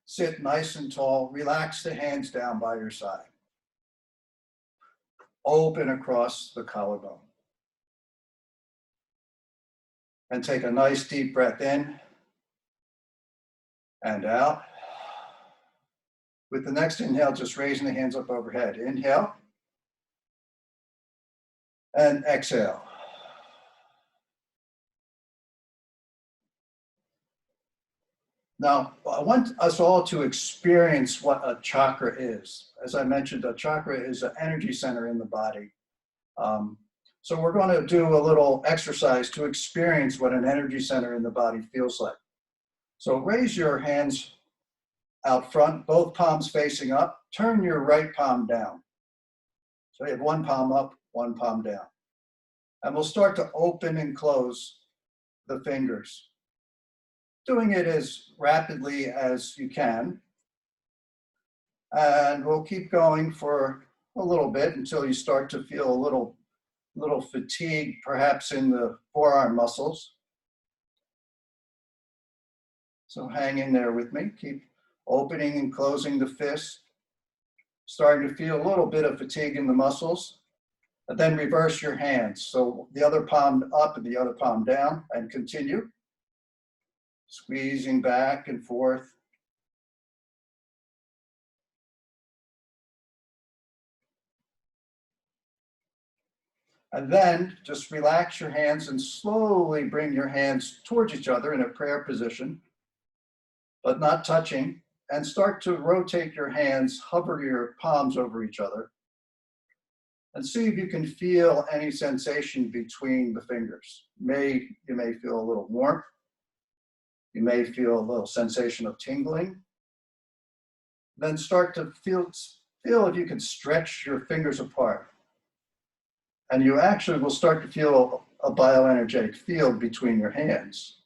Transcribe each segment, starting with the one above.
sit nice and tall. Relax the hands down by your side. Open across the collarbone. And take a nice deep breath in and out. With the next inhale, just raising the hands up overhead. Inhale and exhale. Now, I want us all to experience what a chakra is. As I mentioned, a chakra is an energy center in the body. So we're going to do a little exercise to experience what an energy center in the body feels like. So raise your hands out front, both palms facing up. Turn your right palm down. So you have one palm up, one palm down. And we'll start to open and close the fingers, doing it as rapidly as you can. And we'll keep going for a little bit until you start to feel a little fatigue, perhaps in the forearm muscles. So hang in there with me. Keep opening and closing the fist. Starting to feel a little bit of fatigue in the muscles. And then reverse your hands. So the other palm up and the other palm down, and continue. Squeezing back and forth. And then just relax your hands and slowly bring your hands towards each other in a prayer position, but not touching, and start to rotate your hands, hover your palms over each other, and see if you can feel any sensation between the fingers. You may feel a little warmth. You may feel a little sensation of tingling. Then start to feel if you can stretch your fingers apart. And you actually will start to feel a bioenergetic field between your hands.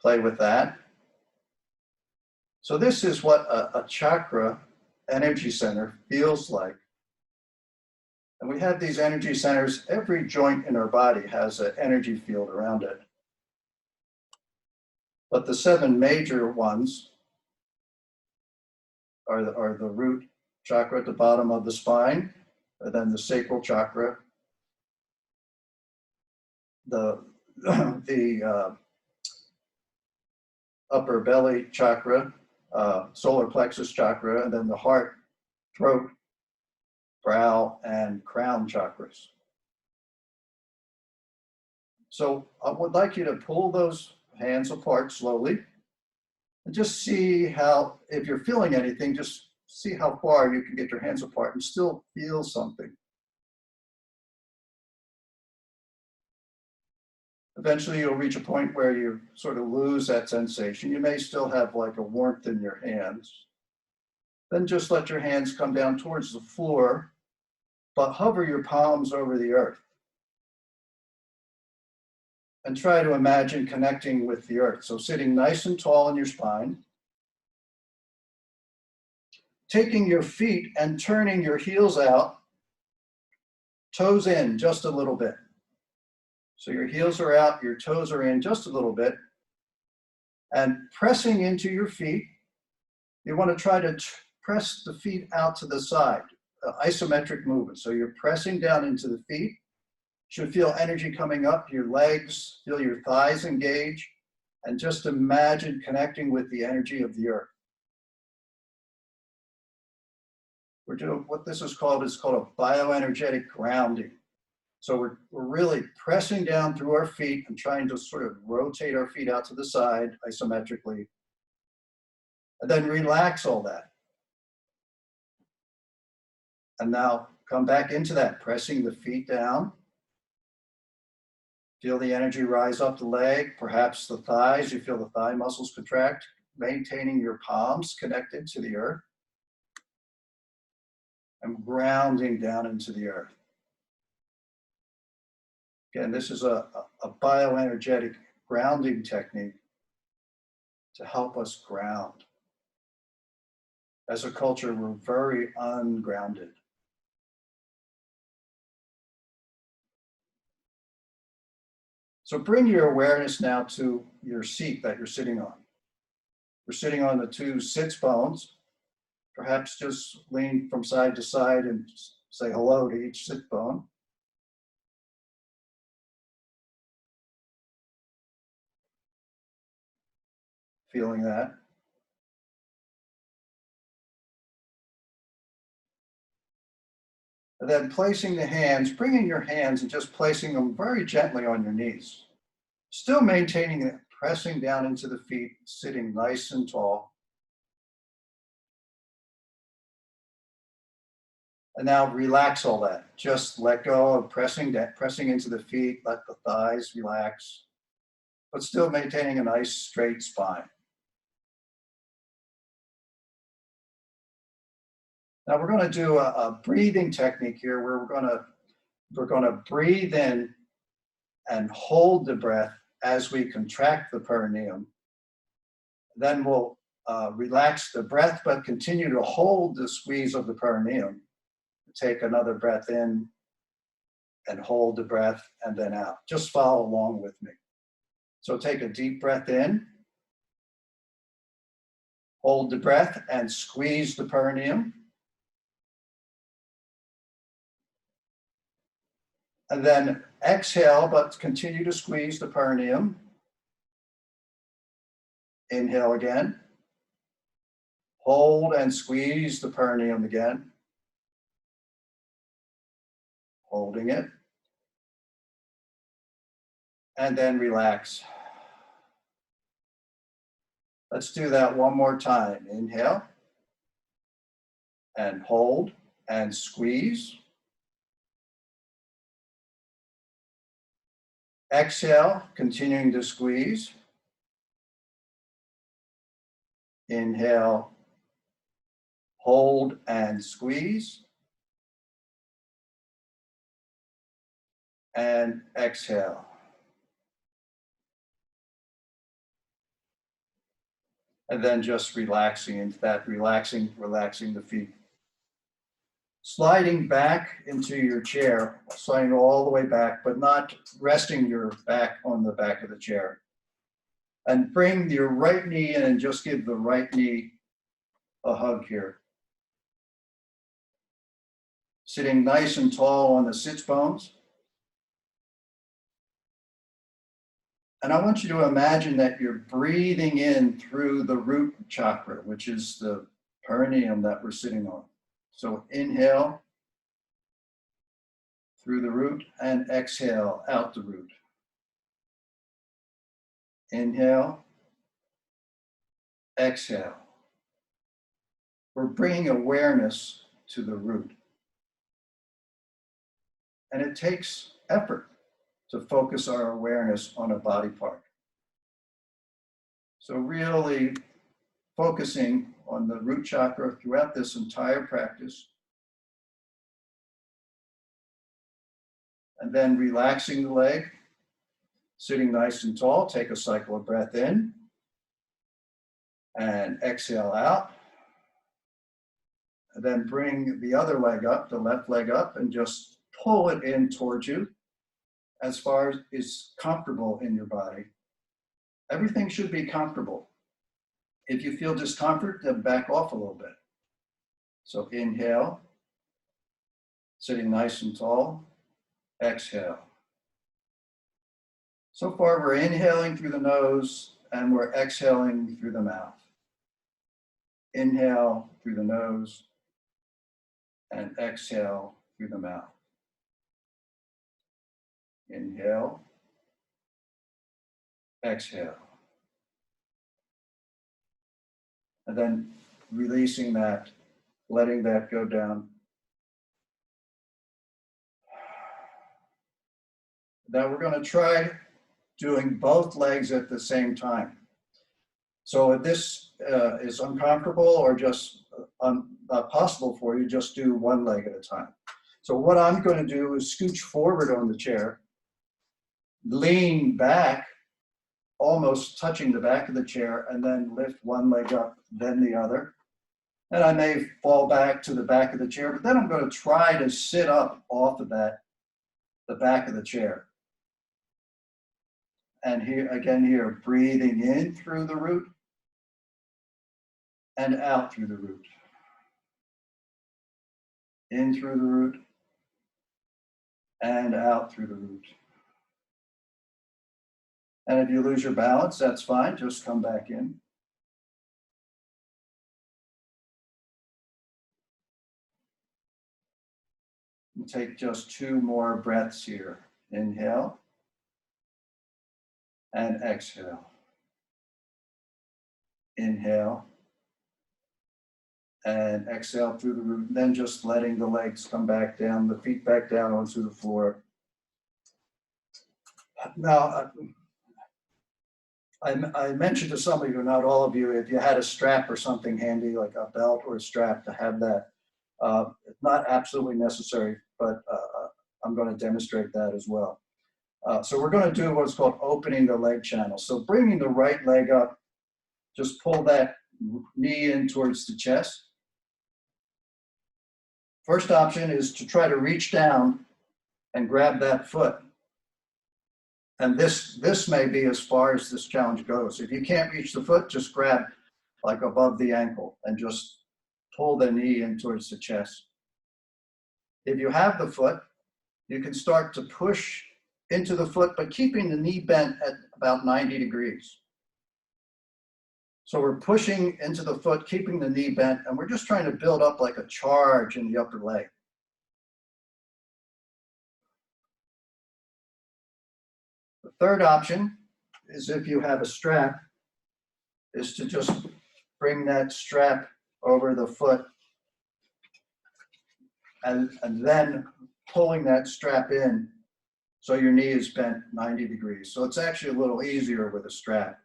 Play with that. So this is what a chakra energy center feels like. And we have these energy centers. Every joint in our body has an energy field around it. But the 7 major ones are the root chakra at the bottom of the spine, and then the sacral chakra, the upper belly chakra, solar plexus chakra, and then the heart, throat, brow, and crown chakras. So I would like you to pull those hands apart slowly and just see how, if you're feeling anything, just see how far you can get your hands apart and still feel something. Eventually you'll reach a point where you sort of lose that sensation. You may still have like a warmth in your hands. Then just let your hands come down towards the floor, but hover your palms over the earth. And try to imagine connecting with the earth. So sitting nice and tall in your spine. Taking your feet and turning your heels out, toes in just a little bit. So your heels are out, your toes are in just a little bit. And pressing into your feet, you want to try to press the feet out to the side, isometric movement. So you're pressing down into the feet. Should feel energy coming up your legs, feel your thighs engage, and just imagine connecting with the energy of the earth. We're doing what this is called a bioenergetic grounding. So we're really pressing down through our feet and trying to sort of rotate our feet out to the side isometrically. And then relax all that. And now come back into that, pressing the feet down. Feel the energy rise up the leg, perhaps the thighs. You feel the thigh muscles contract, maintaining your palms connected to the earth. And grounding down into the earth. Again, this is a bioenergetic grounding technique to help us ground. As a culture, we're very ungrounded. So bring your awareness now to your seat that you're sitting on. We're sitting on the two sits bones. Perhaps just lean from side to side and say hello to each sit bone. Feeling that. And then placing the hands, bringing your hands and just placing them very gently on your knees. Still maintaining it, pressing down into the feet, sitting nice and tall. And now relax all that. Just let go of pressing into the feet, let the thighs relax, but still maintaining a nice straight spine. Now we're going to do a breathing technique here where we're going to breathe in and hold the breath as we contract the perineum. Then we'll relax the breath, but continue to hold the squeeze of the perineum. Take another breath in and hold the breath and then out. Just follow along with me. So take a deep breath in, hold the breath and squeeze the perineum. And then exhale, but continue to squeeze the perineum. Inhale again. Hold and squeeze the perineum again. Holding it. And then relax. Let's do that one more time. Inhale. And hold and squeeze. Exhale, continuing to squeeze. Inhale, hold and squeeze. And exhale. And then just relaxing into that, relaxing the feet. Sliding back into your chair, sliding all the way back, but not resting your back on the back of the chair. And bring your right knee in and just give the right knee a hug here. Sitting nice and tall on the sits bones. And I want you to imagine that you're breathing in through the root chakra, which is the perineum that we're sitting on. So inhale through the root and exhale out the root. Inhale, exhale. We're bringing awareness to the root. And it takes effort to focus our awareness on a body part. So really focusing on the root chakra throughout this entire practice. And then relaxing the leg, sitting nice and tall, take a cycle of breath in and exhale out. And then bring the other leg up, the left leg up, and just pull it in towards you as far as is comfortable in your body. Everything should be comfortable. If you feel discomfort, then back off a little bit. So inhale, sitting nice and tall, exhale. So far, we're inhaling through the nose and we're exhaling through the mouth. Inhale through the nose and exhale through the mouth. Inhale, exhale. And then releasing that, letting that go down. Now we're going to try doing both legs at the same time. So if this is uncomfortable or just not possible for you, just do one leg at a time. So what I'm going to do is scooch forward on the chair, lean back, almost touching the back of the chair, and then lift one leg up, then the other. And I may fall back to the back of the chair, but then I'm going to try to sit up off of that, the back of the chair. And here, again here, breathing in through the root and out through the root. In through the root and out through the root. And if you lose your balance, that's fine, just come back in. And take just 2 more breaths here. Inhale and exhale. Inhale and exhale through the root. Then just letting the legs come back down, the feet back down onto the floor. Now, I mentioned to some of you, not all of you, if you had a strap or something handy, like a belt or a strap, to have that. It's not absolutely necessary, but I'm going to demonstrate that as well. So we're going to do what's called opening the leg channel. So bringing the right leg up, just pull that knee in towards the chest. First option is to try to reach down and grab that foot. And this may be as far as this challenge goes. If you can't reach the foot, just grab like above the ankle and just pull the knee in towards the chest. If you have the foot, you can start to push into the foot, but keeping the knee bent at about 90 degrees. So we're pushing into the foot, keeping the knee bent, and we're just trying to build up like a charge in the upper leg. The third option is, if you have a strap, is to just bring that strap over the foot and then pulling that strap in so your knee is bent 90 degrees. So it's actually a little easier with a strap.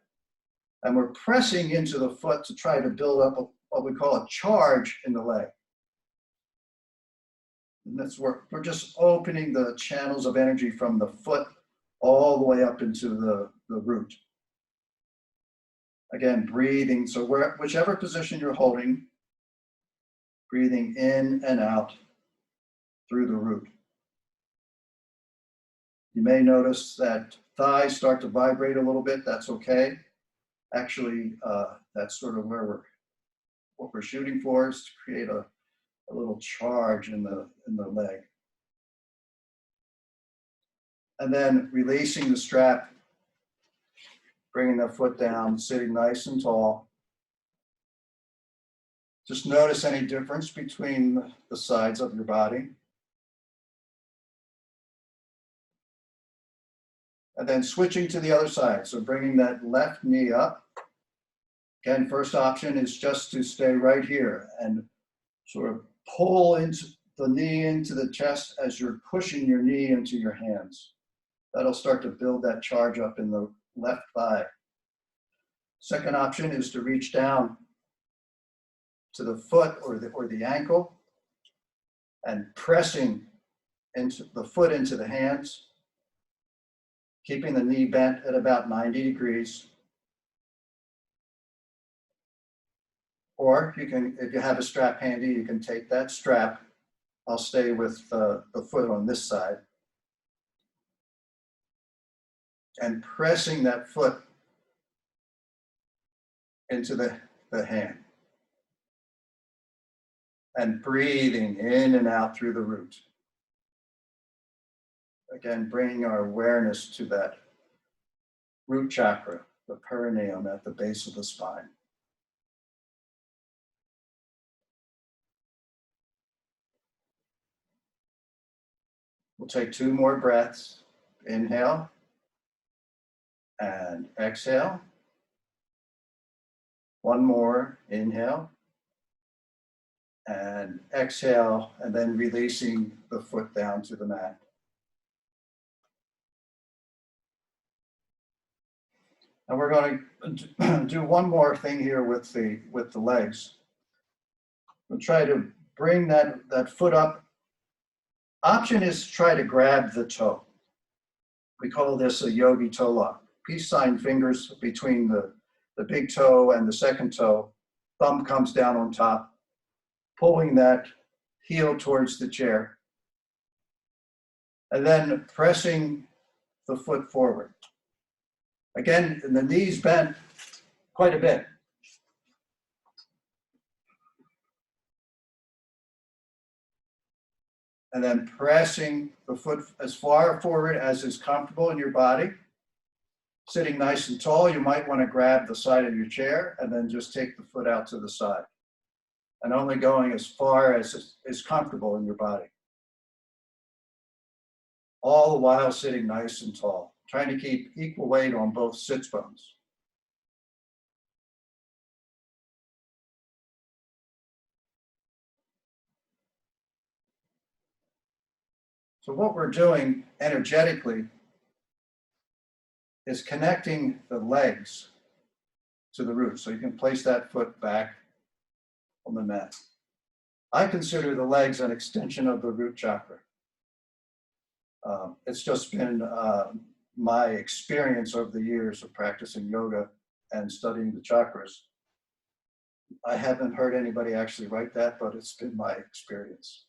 And we're pressing into the foot to try to build up what we call a charge in the leg. And that's where we're just opening the channels of energy from the foot all the way up into the root. Again, breathing. So whichever position you're holding, breathing in and out through the root. You may notice that thighs start to vibrate a little bit. That's okay. Actually, that's sort of what we're shooting for, is to create a little charge in the leg. And then releasing the strap, bringing the foot down, sitting nice and tall. Just notice any difference between the sides of your body. And then switching to the other side. So bringing that left knee up. Again, first option is just to stay right here and sort of pull into the knee into the chest as you're pushing your knee into your hands. That'll start to build that charge up in the left thigh. Second option is to reach down to the foot or the ankle and pressing into the foot into the hands, keeping the knee bent at about 90 degrees. Or you can, if you have a strap handy, you can take that strap. I'll stay with the foot on this side. And pressing that foot into the hand. And breathing in and out through the root. Again, bringing our awareness to that root chakra, the perineum at the base of the spine. We'll take 2 more breaths. Inhale and exhale. 1 more. Inhale and exhale, and then releasing the foot down to the mat. And we're going to do 1 more thing here with the legs. We'll try to bring that foot up. Option is to try to grab the toe. We call this a yogi toe lock. Peace sign fingers between the big toe and the second toe. Thumb comes down on top, pulling that heel towards the chair. And then pressing the foot forward. Again, the knees bent quite a bit. And then pressing the foot as far forward as is comfortable in your body. Sitting nice and tall, you might want to grab the side of your chair and then just take the foot out to the side. And only going as far as is comfortable in your body. All the while sitting nice and tall, trying to keep equal weight on both sits bones. So what we're doing energetically is connecting the legs to the root. So you can place that foot back on the mat. I consider the legs an extension of the root chakra. It's just been my experience over the years of practicing yoga and studying the chakras. I haven't heard anybody actually write that, but it's been my experience.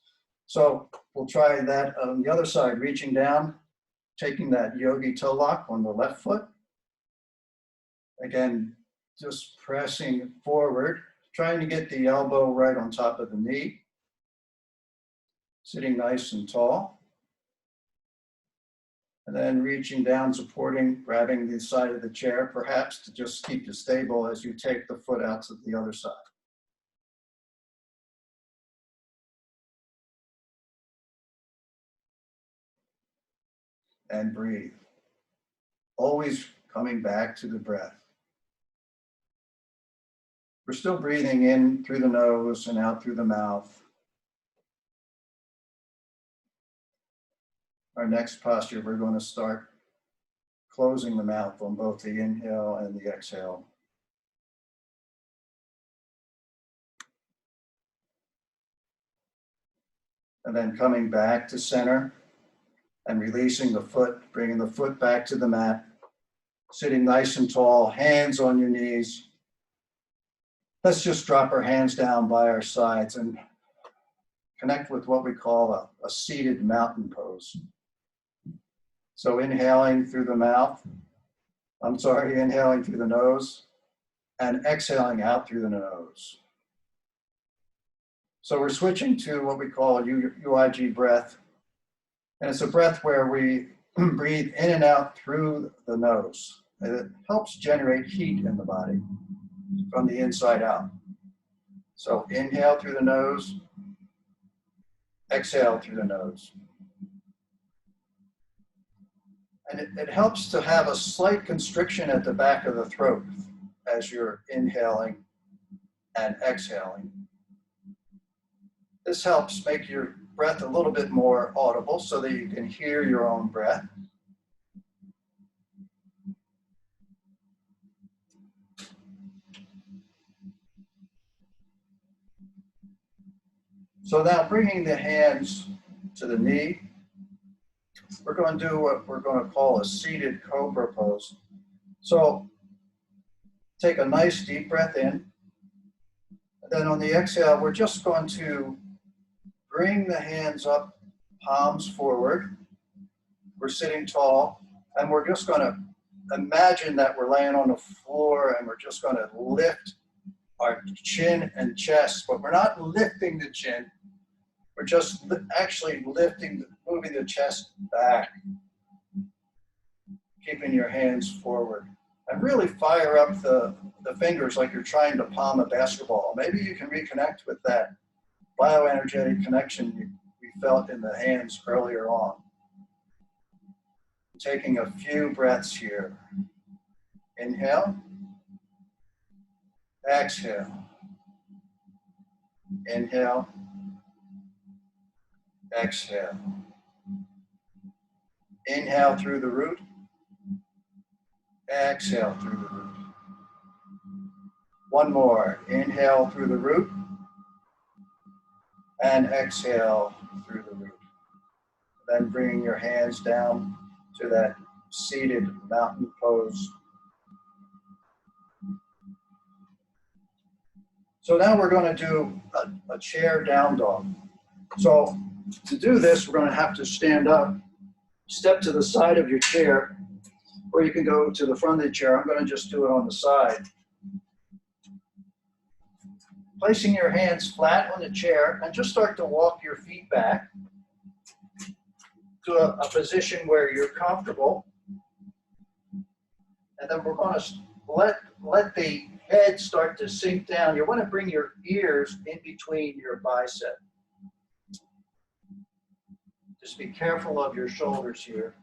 So we'll try that on the other side, reaching down, taking that yogi toe lock on the left foot. Again, just pressing forward, trying to get the elbow right on top of the knee. Sitting nice and tall. And then reaching down, supporting, grabbing the side of the chair, perhaps to just keep you stable as you take the foot out to the other side. And breathe. Always coming back to the breath. We're still breathing in through the nose and out through the mouth. Our next posture, we're going to start closing the mouth on both the inhale and the exhale. And then coming back to center and releasing the foot, bringing the foot back to the mat, sitting nice and tall, hands on your knees. Let's just drop our hands down by our sides and connect with what we call a seated mountain pose. So inhaling through the mouth, inhaling through the nose and exhaling out through the nose. So we're switching to what we call UIG breath. And it's a breath where we breathe in and out through the nose. And it helps generate heat in the body from the inside out. So inhale through the nose, exhale through the nose. And it helps to have a slight constriction at the back of the throat as you're inhaling and exhaling. This helps make your breath a little bit more audible so that you can hear your own breath. So now bringing the hands to the knee, we're going to do what we're going to call a seated cobra pose. So take a nice deep breath in. And then on the exhale, we're just going to bring the hands up, palms forward. We're sitting tall, and we're just going to imagine that we're laying on the floor and we're just going to lift our chin and chest, but we're not lifting the chin. We're just actually lifting, moving the chest back, keeping your hands forward. And really fire up the fingers like you're trying to palm a basketball. Maybe you can reconnect with that bioenergetic connection we felt in the hands earlier on. Taking a few breaths here. Inhale. Exhale. Inhale. Exhale. Inhale through the root. Exhale through the root. One more. Inhale through the root. And exhale through the root. Then bringing your hands down to that seated mountain pose. So now we're going to do a chair down dog. So to do this, we're going to have to stand up, step to the side of your chair. Or you can go to the front of the chair. I'm going to just do it on the side. Placing your hands flat on the chair and just start to walk your feet back to a position where you're comfortable. And then we're going to let the head start to sink down. You want to bring your ears in between your bicep. Just be careful of your shoulders here.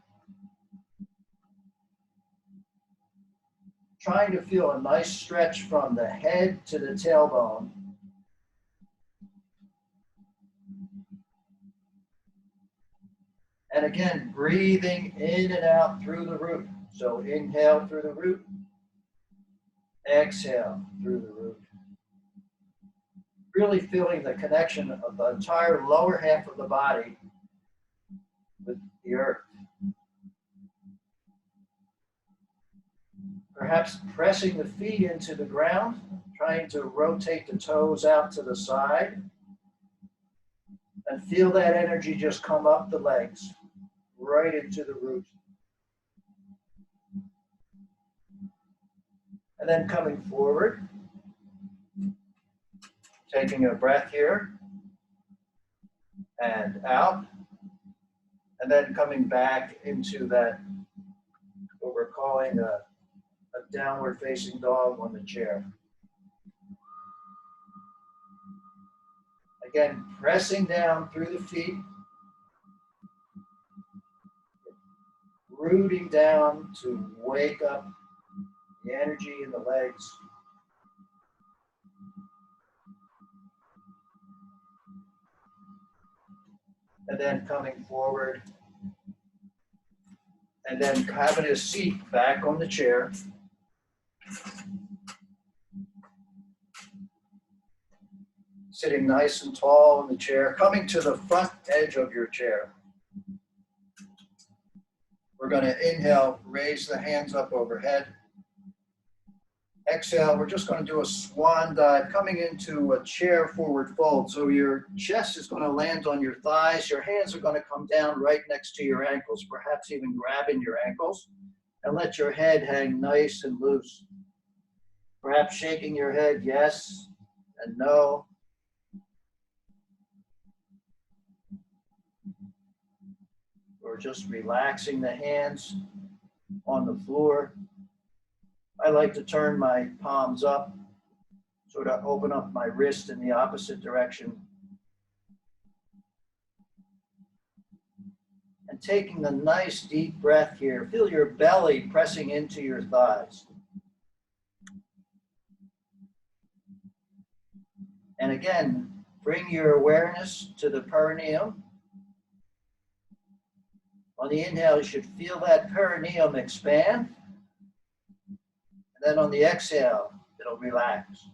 Trying to feel a nice stretch from the head to the tailbone. And again, breathing in and out through the root. So inhale through the root, exhale through the root. Really feeling the connection of the entire lower half of the body with the earth. Perhaps pressing the feet into the ground, trying to rotate the toes out to the side. And feel that energy just come up the legs, right into the root. And then coming forward, taking a breath here and out, and then coming back into that, what we're calling a downward facing dog on the chair. Again, pressing down through the feet, rooting down to wake up the energy in the legs. And then coming forward. And then having a seat back on the chair. Sitting nice and tall in the chair, coming to the front edge of your chair. We're going to inhale, raise the hands up overhead. Exhale, we're just going to do a swan dive, coming into a chair forward fold. So your chest is going to land on your thighs. Your hands are going to come down right next to your ankles, perhaps even grabbing your ankles. And let your head hang nice and loose. Perhaps shaking your head yes and no. Or just relaxing the hands on the floor. I like to turn my palms up, sort of open up my wrist in the opposite direction. And taking a nice deep breath here, feel your belly pressing into your thighs. And again, bring your awareness to the perineum. On the inhale, you should feel that perineum expand. And then on the exhale, it'll relax.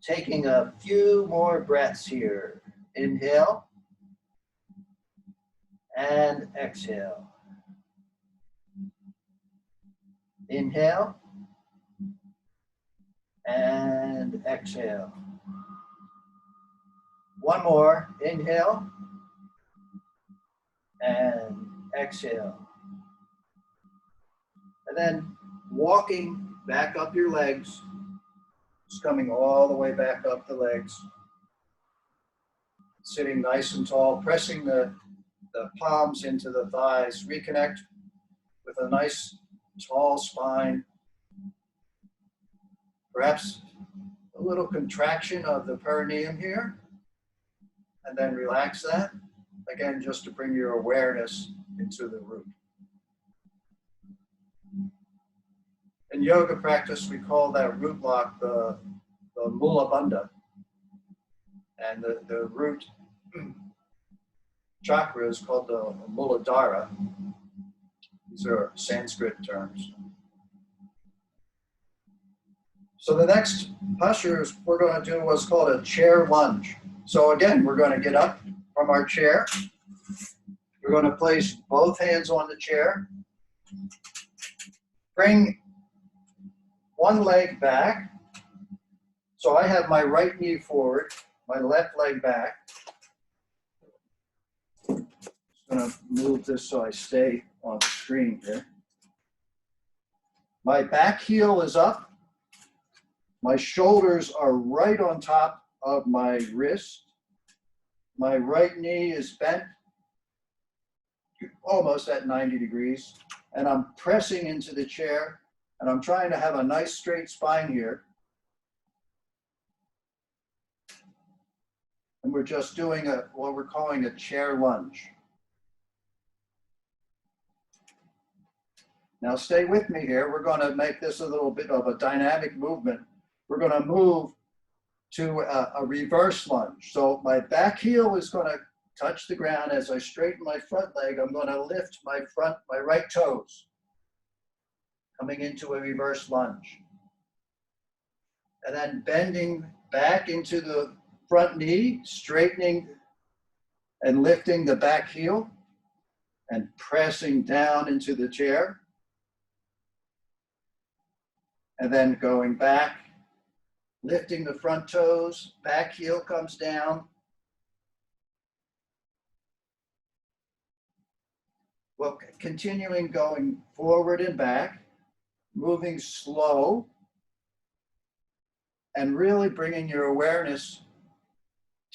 Taking a few more breaths here. Inhale and exhale. Inhale and exhale. One more. Inhale and exhale. And then walking back up your legs, just coming all the way back up the legs. Sitting nice and tall, pressing the palms into the thighs. Reconnect with a nice tall spine. Perhaps a little contraction of the perineum here. And then relax that. Again, just to bring your awareness into the root. In yoga practice, we call that root block the Mula Bandha. And the root chakra is called the Muladhara. These are Sanskrit terms. So the next postures we're going to do what's called a chair lunge. So again, we're going to get up from our chair. We're going to place both hands on the chair. Bring one leg back. So I have my right knee forward, my left leg back. I'm going to move this so I stay on the screen here. My back heel is up. My shoulders are right on top of my wrist. My right knee is bent almost at 90 degrees. And I'm pressing into the chair. And I'm trying to have a nice straight spine here. And we're just doing what we're calling a chair lunge. Now stay with me here. We're going to make this a little bit of a dynamic movement. We're going to move to a reverse lunge. So my back heel is going to touch the ground. As I straighten my front leg, I'm going to lift my right toes, coming into a reverse lunge. And then bending back into the front knee, straightening and lifting the back heel and pressing down into the chair. And then going back, lifting the front toes, back heel comes down. Well, continuing going forward and back, moving slow, and really bringing your awareness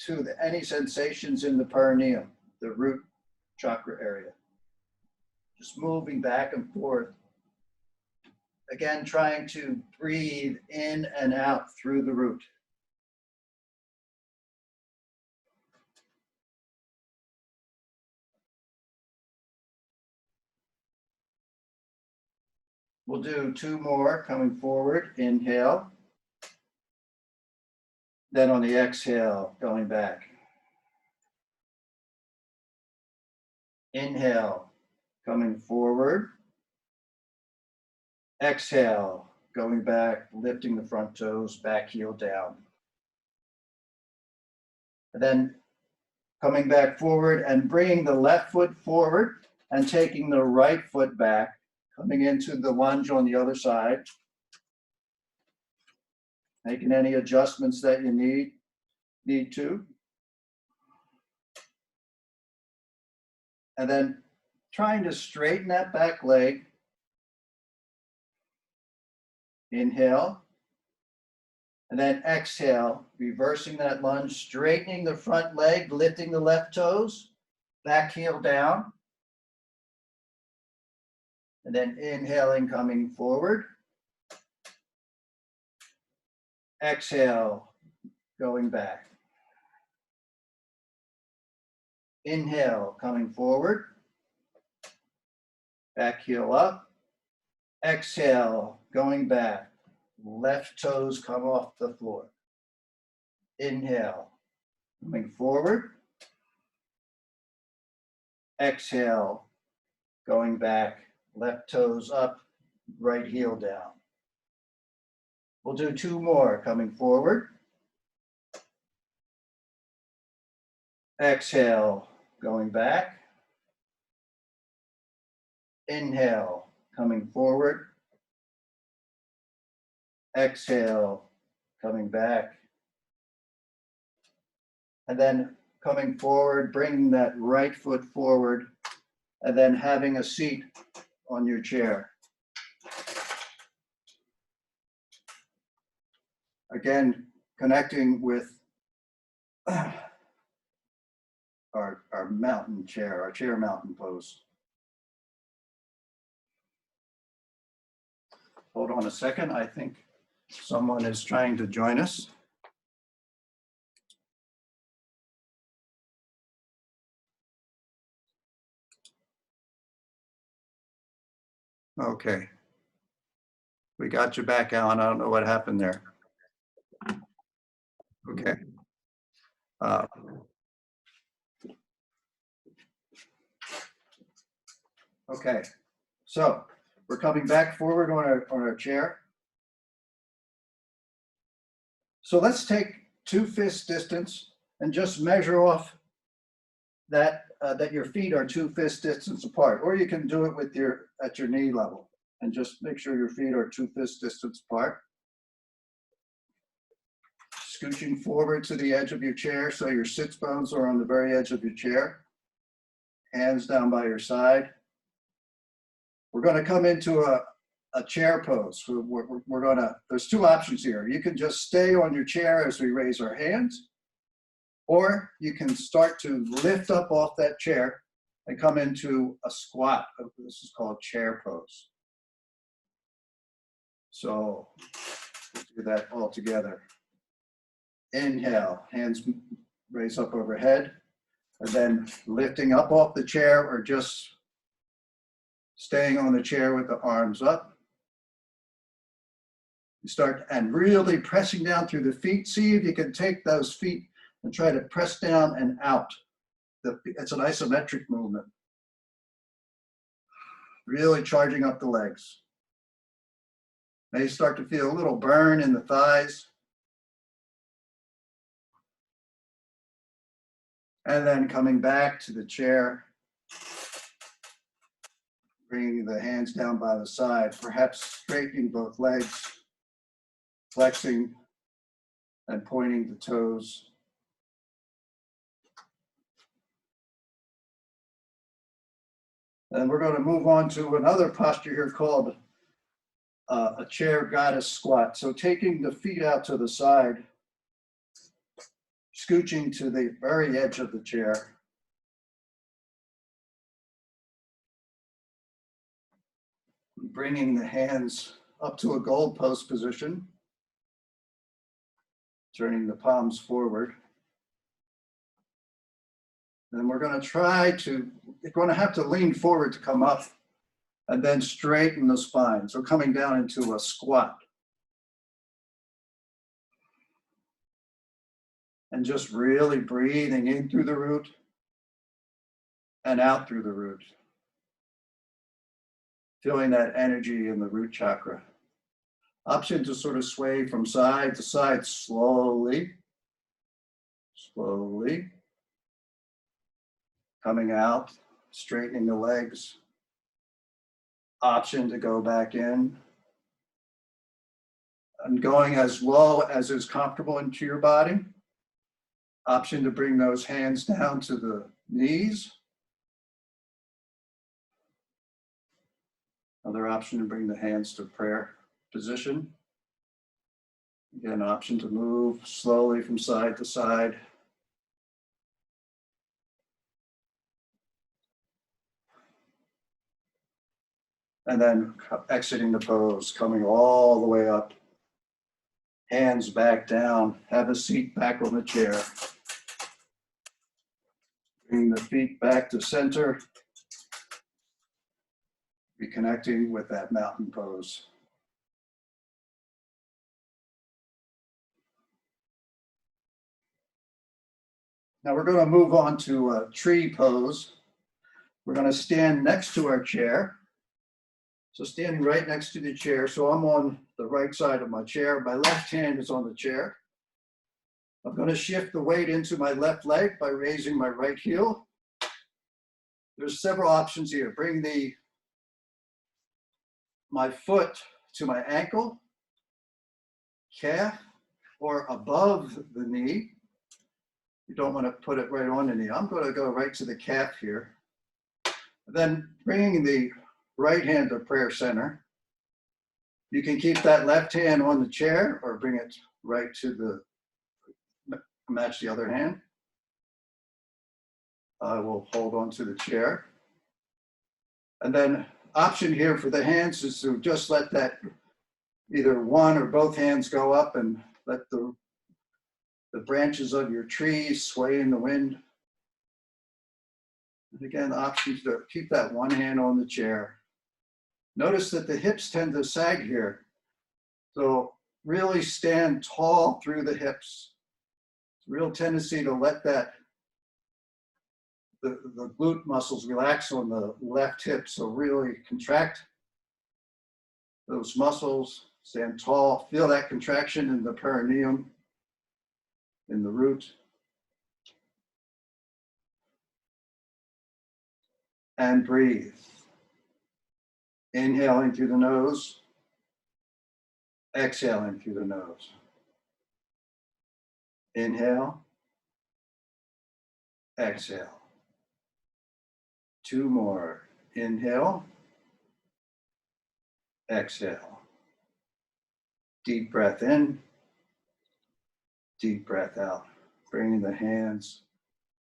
to any sensations in the perineum, the root chakra area. Just moving back and forth. Again, trying to breathe in and out through the root. We'll do 2 more coming forward. Inhale. Then on the exhale, going back. Inhale, coming forward. Exhale, going back, lifting the front toes, back heel down. And then coming back forward and bringing the left foot forward and taking the right foot back, coming into the lunge on the other side. Making any adjustments that you need to. And then trying to straighten that back leg. Inhale. And then exhale, reversing that lunge, straightening the front leg, lifting the left toes, back heel down. And then inhaling, coming forward. Exhale, going back. Inhale, coming forward. Back heel up. Exhale, going back. Left toes come off the floor. Inhale, coming forward. Exhale, going back. Left toes up, right heel down. We'll do 2 more, coming forward. Exhale, going back. Inhale, coming forward. Exhale, coming back. And then coming forward, bringing that right foot forward, and then having a seat on your chair. Again, connecting with our mountain chair, our chair mountain pose. Hold on a second. I think someone is trying to join us. Okay. We got you back, Alan. I don't know what happened there. Okay. Okay. So we're coming back forward on our chair. So let's take 2 fists distance and just measure off that your feet are 2 fist distance apart, or you can do it with at your knee level and just make sure your feet are 2 fist distance apart. Scooching forward to the edge of your chair so your sits bones are on the very edge of your chair. hands down by your side. We're going to come into a chair pose. We're going to, there's two options here. You can just stay on your chair as we raise our hands, or you can start to lift up off that chair and come into a squat. This is called chair pose. So we'll do that all together. Inhale, hands raise up overhead, and then lifting up off the chair or just staying on the chair with the arms up. You start and really pressing down through the feet. See if you can take those feet and try to press down and out. It's an isometric movement. Really charging up the legs. May start to feel a little burn in the thighs. And then coming back to the chair, bringing the hands down by the side, perhaps straightening both legs, flexing and pointing the toes. And we're going to move on to another posture here called a chair goddess squat. So taking the feet out to the side, scooching to the very edge of the chair. Bringing the hands up to a gold post position. Turning the palms forward. Then we're going to you're going to have to lean forward to come up and then straighten the spine. So coming down into a squat. And just really breathing in through the root and out through the root. Feeling that energy in the root chakra. Option to sort of sway from side to side slowly. Slowly. Coming out, straightening the legs. Option to go back in. And going as low as is comfortable into your body. Option to bring those hands down to the knees. Another option to bring the hands to prayer position. Again, option to move slowly from side to side. And then exiting the pose, coming all the way up. Hands back down, have a seat back on the chair. Bring the feet back to center. Reconnecting with that mountain pose. Now we're going to move on to a tree pose. We're going to stand next to our chair. So standing right next to the chair. So I'm on the right side of my chair. My left hand is on the chair. I'm going to shift the weight into my left leg by raising my right heel. There's several options here. Bring my foot to my ankle, calf, or above the knee. You don't want to put it right on the knee. I'm going to go right to the calf here. Then bringing the right hand to prayer center. You can keep that left hand on the chair or bring it right to match the other hand. I will hold on to the chair. And then option here for the hands is to just let that either one or both hands go up and let the branches of your tree sway in the wind. And again, the option is to keep that one hand on the chair. Notice that the hips tend to sag here. So really stand tall through the hips. It's a real tendency to let the glute muscles relax on the left hip. So really contract those muscles, stand tall, feel that contraction in the perineum, in the root. And breathe. Inhaling through the nose, exhaling through the nose. Inhale, exhale. 2 more. Inhale, exhale. Deep breath in, deep breath out. Bringing the hands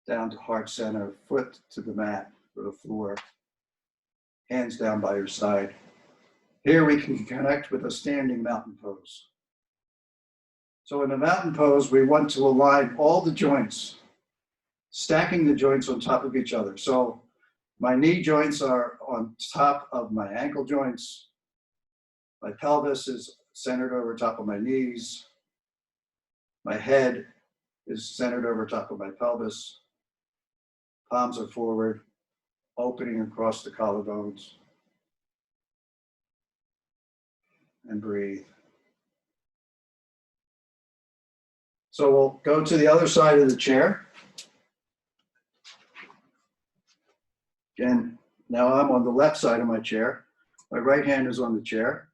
down to heart center, foot to the mat or the floor. Hands down by your side. Here we can connect with a standing mountain pose. So in a mountain pose, we want to align all the joints, stacking the joints on top of each other. So my knee joints are on top of my ankle joints. My pelvis is centered over top of my knees. My head is centered over top of my pelvis. Palms are forward, opening across the collarbones. And breathe. So we'll go to the other side of the chair. Again, now I'm on the left side of my chair. My right hand is on the chair.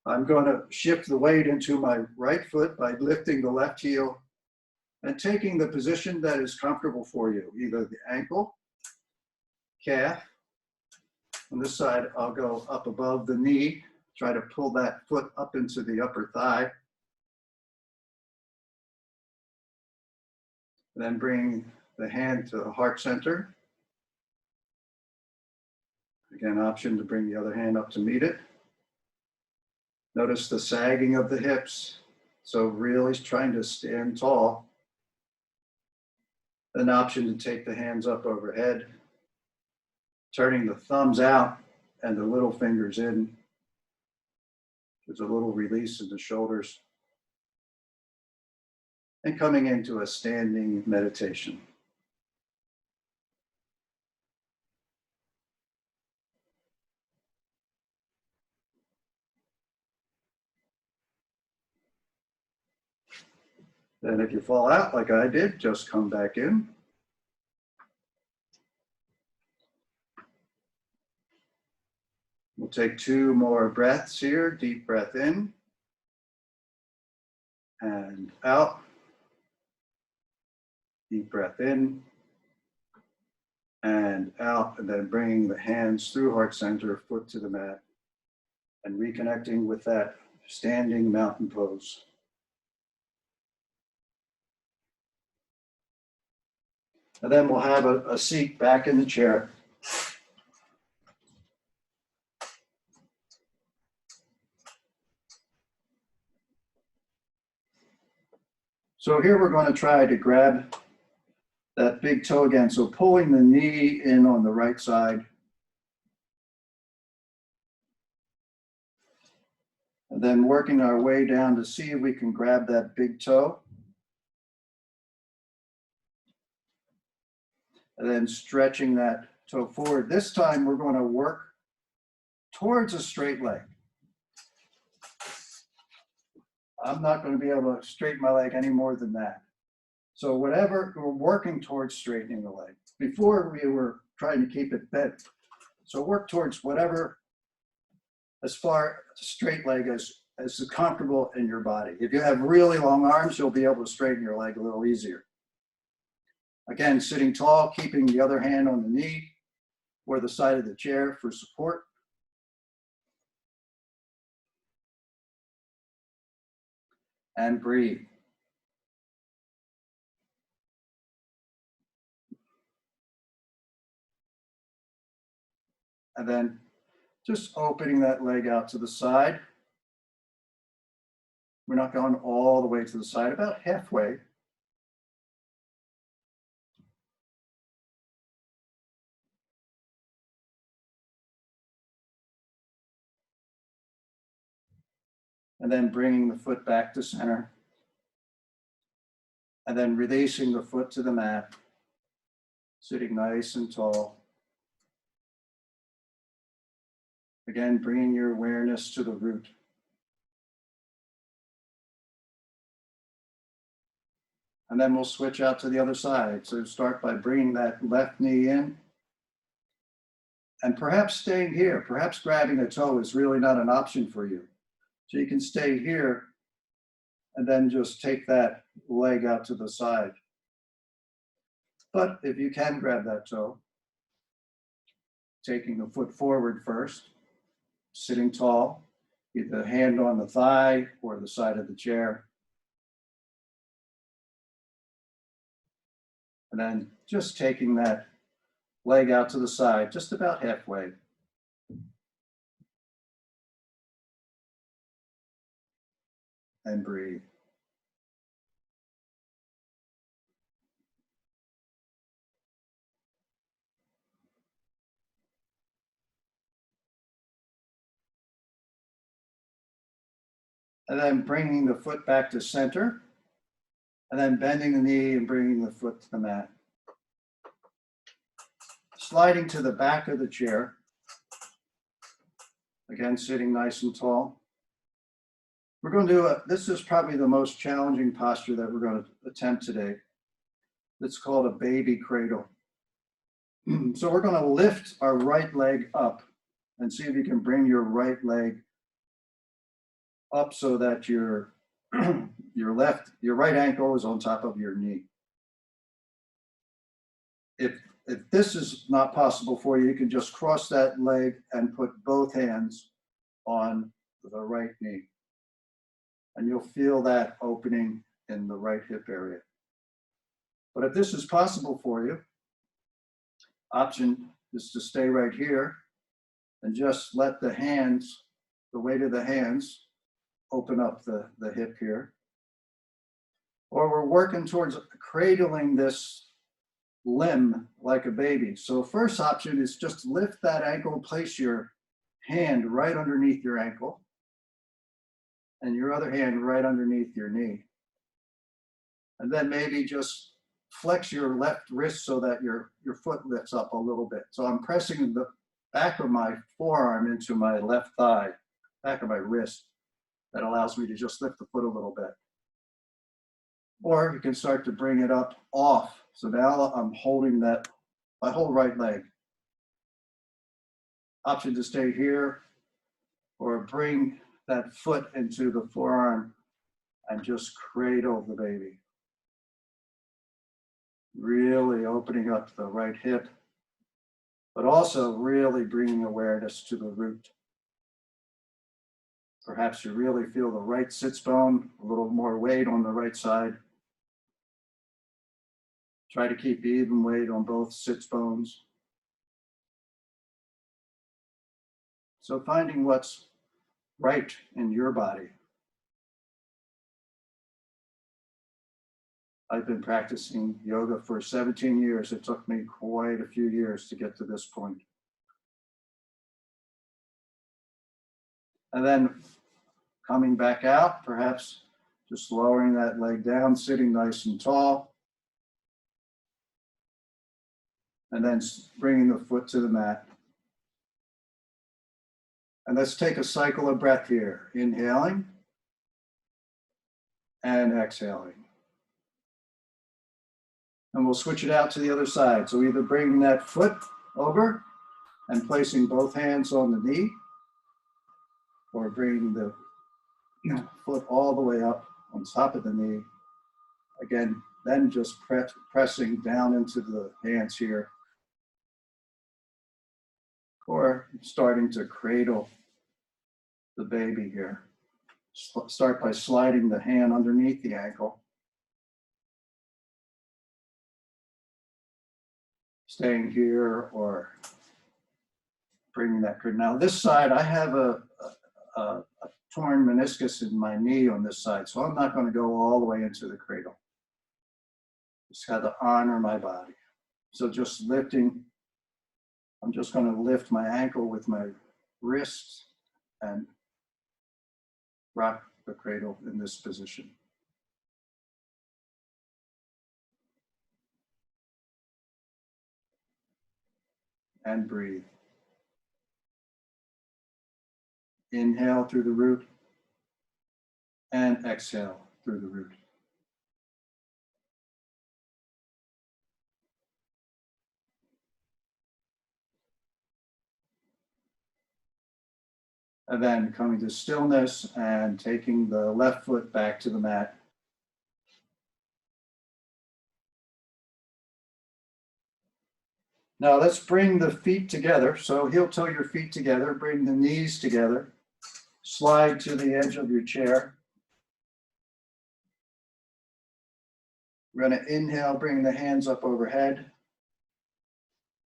I'm going to shift the weight into my right foot by lifting the left heel and taking the position that is comfortable for you, either the ankle, calf. On this side, I'll go up above the knee, try to pull that foot up into the upper thigh. Then bring the hand to the heart center. Again, option to bring the other hand up to meet it. Notice the sagging of the hips. So really trying to stand tall. An option to take the hands up overhead, turning the thumbs out and the little fingers in. There's a little release in the shoulders. And coming into a standing meditation. Then if you fall out like I did, just come back in. We'll take 2 more breaths here. Deep breath in and out. Deep breath in and out, and then bringing the hands through heart center, foot to the mat, and reconnecting with that standing mountain pose. And then we'll have a seat back in the chair. So here we're going to try to grab that big toe again. So pulling the knee in on the right side. And then working our way down to see if we can grab that big toe. And then stretching that toe forward. This time we're going to work towards a straight leg. I'm not going to be able to straighten my leg any more than that. So whatever, we're working towards straightening the leg. Before we were trying to keep it bent. So work towards whatever, as far straight leg as is comfortable in your body. If you have really long arms, you'll be able to straighten your leg a little easier. Again, sitting tall, keeping the other hand on the knee or the side of the chair for support. And breathe. And then just opening that leg out to the side. We're not going all the way to the side, about halfway. And then bringing the foot back to center. And then releasing the foot to the mat, sitting nice and tall. Again, bringing your awareness to the root. And then we'll switch out to the other side. So start by bringing that left knee in. And perhaps staying here, perhaps grabbing a toe is really not an option for you. So you can stay here and then just take that leg out to the side. But if you can grab that toe, taking the foot forward first, sitting tall, either hand on the thigh or the side of the chair. And then just taking that leg out to the side, just about halfway. And breathe. And then bringing the foot back to center, and then bending the knee and bringing the foot to the mat. Sliding to the back of the chair. Again, sitting nice and tall. We're going to do this is probably the most challenging posture that we're going to attempt today. It's called a baby cradle. So we're going to lift our right leg up and see if you can bring your right leg up so that your right ankle is on top of your knee. If this is not possible for you, you can just cross that leg and put both hands on the right knee. And you'll feel that opening in the right hip area. But if this is possible for you, option is to stay right here and just let the hands, the weight of the hands, open up the hip here. Or we're working towards cradling this limb like a baby. So first option is just lift that ankle, place your hand right underneath your ankle and your other hand right underneath your knee. And then maybe just flex your left wrist so that your foot lifts up a little bit. So I'm pressing the back of my forearm into my left thigh, back of my wrist. That allows me to just lift the foot a little bit. Or you can start to bring it up off. So now I'm holding my whole right leg. Option to stay here or bring that foot into the forearm and just cradle the baby. Really opening up the right hip, but also really bringing awareness to the root. Perhaps you really feel the right sits bone, a little more weight on the right side. Try to keep even weight on both sits bones. So finding what's right in your body. I've been practicing yoga for 17 years. It took me quite a few years to get to this point. And then coming back out, perhaps just lowering that leg down, sitting nice and tall. And then bringing the foot to the mat. And let's take a cycle of breath here. Inhaling and exhaling. And we'll switch it out to the other side. So either bringing that foot over and placing both hands on the knee, or bringing the foot all the way up on top of the knee. Again, then just pressing down into the hands here. Or starting to cradle the baby here. Start by sliding the hand underneath the ankle. Staying here or bringing that cradle. Now this side, I have a torn meniscus in my knee on this side, so I'm not going to go all the way into the cradle. Just got to honor my body. So just lifting, I'm just going to lift my ankle with my wrist and rock the cradle in this position. And breathe. Inhale through the root and exhale through the root. And then coming to stillness and taking the left foot back to the mat. Now let's bring the feet together. So heel toe your feet together, bring the knees together, slide to the edge of your chair. We're going to inhale, bring the hands up overhead.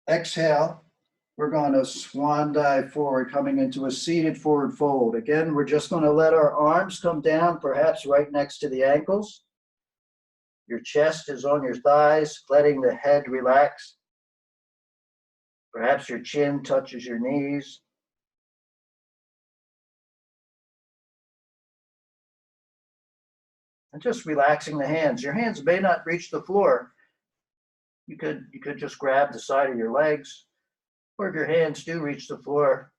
Exhale, we're going to swan dive forward, coming into a seated forward fold. Again, we're just going to let our arms come down, perhaps right next to the ankles. Your chest is on your thighs, letting the head relax. Perhaps your chin touches your knees. And just relaxing the hands. Your hands may not reach the floor. You could just grab the side of your legs, or if your hands do reach the floor,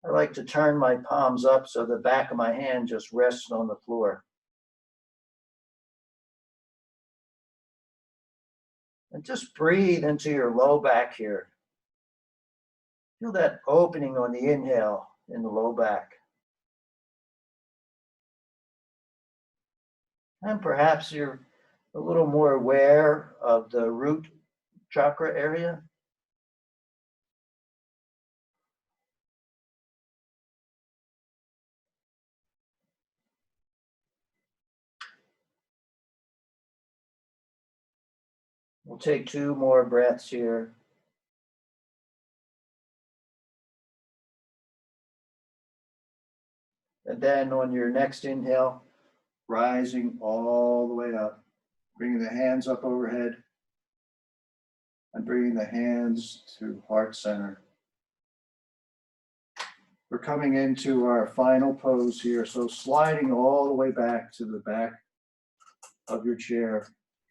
I like to turn my palms up so the back of my hand just rests on the floor. And just breathe into your low back here. Feel that opening on the inhale in the low back. And perhaps you're a little more aware of the root chakra area. We'll take 2 more breaths here. And then on your next inhale, rising all the way up, bringing the hands up overhead and bringing the hands to heart center. We're coming into our final pose here. So sliding all the way back to the back of your chair.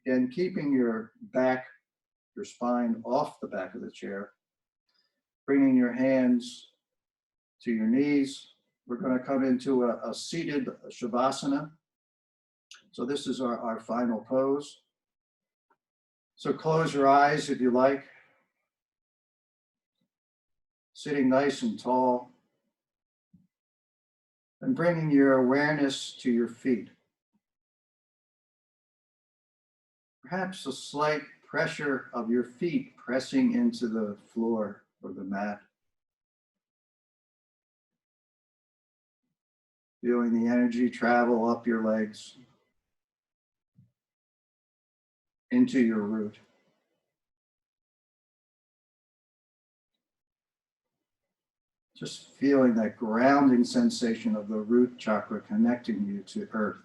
Again, keeping your back, your spine off the back of the chair. Bringing your hands to your knees. We're going to come into a seated Shavasana. So this is our final pose. So close your eyes if you like. Sitting nice and tall. And bringing your awareness to your feet. Perhaps a slight pressure of your feet pressing into the floor or the mat. Feeling the energy travel up your legs into your root. Just feeling that grounding sensation of the root chakra connecting you to earth.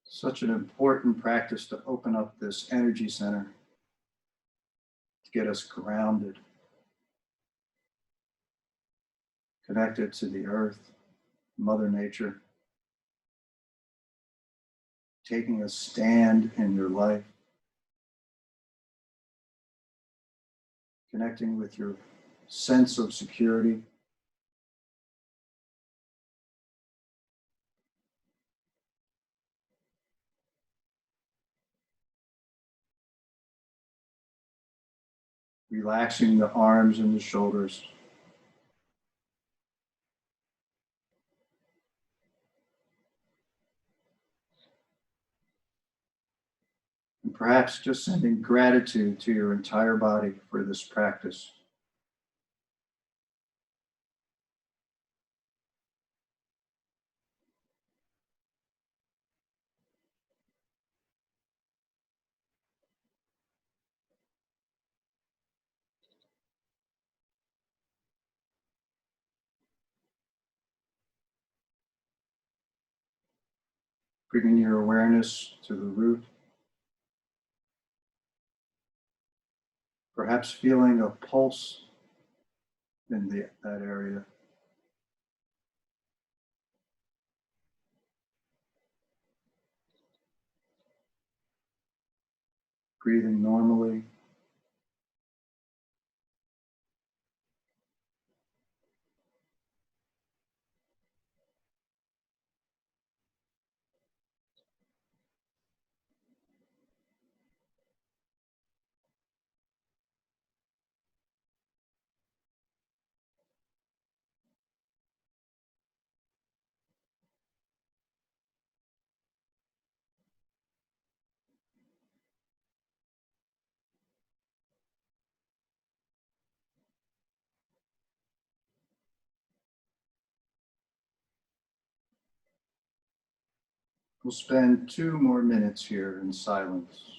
Such an important practice to open up this energy center, to get us grounded, connected to the earth, Mother Nature, taking a stand in your life, connecting with your sense of security. Relaxing the arms and the shoulders. And perhaps just sending gratitude to your entire body for this practice. Bringing your awareness to the root. Perhaps feeling a pulse in that area. Breathing normally. We'll spend 2 more minutes here in silence.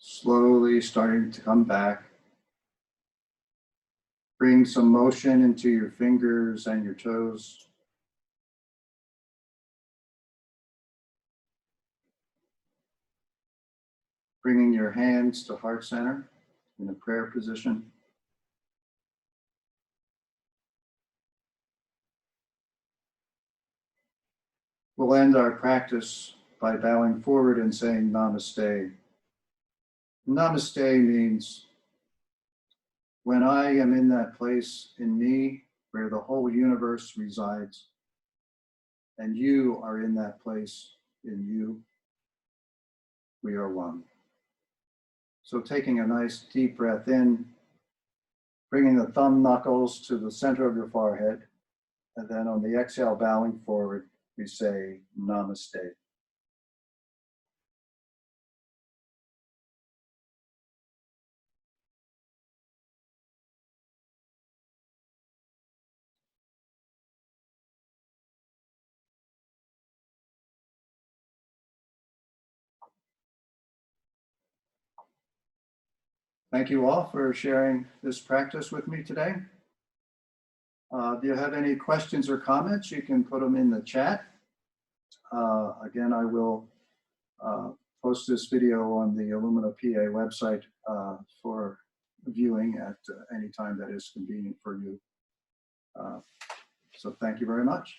Slowly starting to come back. Bring some motion into your fingers and your toes. Bringing your hands to heart center in a prayer position. We'll end our practice by bowing forward and saying Namaste. Namaste means when I am in that place in me where the whole universe resides, and you are in that place in you, we are one. So taking a nice deep breath in, bringing the thumb knuckles to the center of your forehead, and then on the exhale, bowing forward, we say Namaste. Thank you all for sharing this practice with me today. If you have any questions or comments, you can put them in the chat. Again, I will post this video on the Illumina PA website for viewing at any time that is convenient for you. So thank you very much.